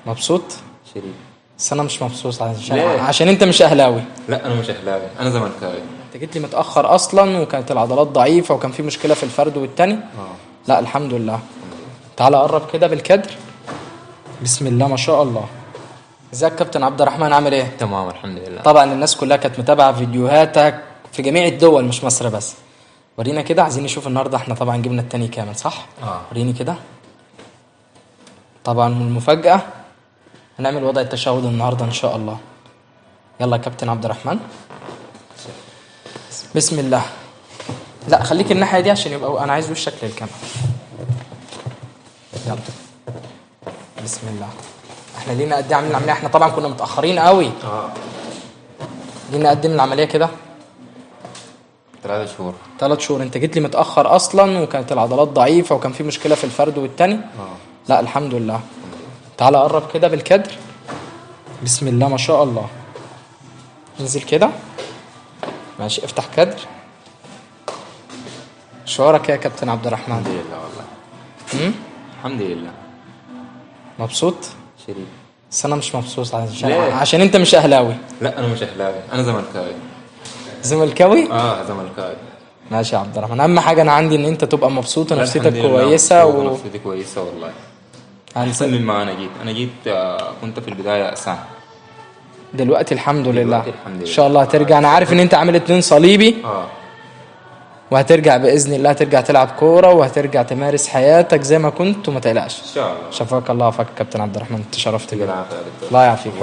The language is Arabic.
مبسوط؟ شريف. بس انا مش مبسوط ليه؟ عشان انت مش اهلاوي. لا انا مش اهلاوي، انا زملكاوي. انت جيت لي متاخر اصلا، وكانت العضلات ضعيفه، وكان في مشكله في الفرد والتاني. لا الحمد لله. تعالى قرب كده بالكدر. بسم الله ما شاء الله. ازيك كابتن عبد الرحمن، عامل ايه؟ تمام الحمد لله. طبعا الناس كلها كانت متابعه فيديوهاتك في جميع الدول مش مصر بس. ورينا كده، عايزين نشوف النهارده. احنا طبعا جبنا التاني كامل صح؟ وريني كده. طبعا المفاجاه هنعمل وضع التشهد النهارده ان شاء الله. يلا يا كابتن عبد الرحمن. بسم الله. لا خليك الناحيه دي عشان يبقى انا عايز وشك للكاميرا. يلا بسم الله. احنا لينا قد ايه عاملين العمليه؟ احنا طبعا كنا متاخرين قوي. لينا قد ايه من العمليه كده؟ 3 شهور. 3 شهور. انت جيت لي متاخر اصلا، وكانت العضلات ضعيفه، وكان في مشكله في الفرد والتاني. لا الحمد لله. تعالى قرب كده بالكدر. بسم الله ما شاء الله. انزل كده. ماشي، افتح كدر. شعورك يا كابتن عبد الرحمن؟ الحمد لله والله. الحمد لله. مبسوط؟ شريف. بس انا مش مبسوط ليه؟ عشان انت مش اهلاوي. لا انا مش اهلاوي، انا زملكاوي. زملكاوي؟ زملكاوي. ماشي يا عبد الرحمن. اهم حاجه انا عندي ان انت تبقى مبسوط ونفسيتك الحمد لله كويسه نفسيتي كويسه والله. يعني احسن مما انا جيت كنت في البدايه اسان. دلوقتي الحمد لله. دلوقتي الحمد لله. ان شاء الله هترجع. انا عارف ان انت عامل 2 صليبي. وهترجع باذن الله، هترجع تلعب كوره وهترجع تمارس حياتك زي ما كنت، وما تقلقش ان شاء الله. شفاك الله وعافاك كابتن عبد الرحمن. انت شرفت بيك. بالعافيه يا دكتور. الله يعافيك.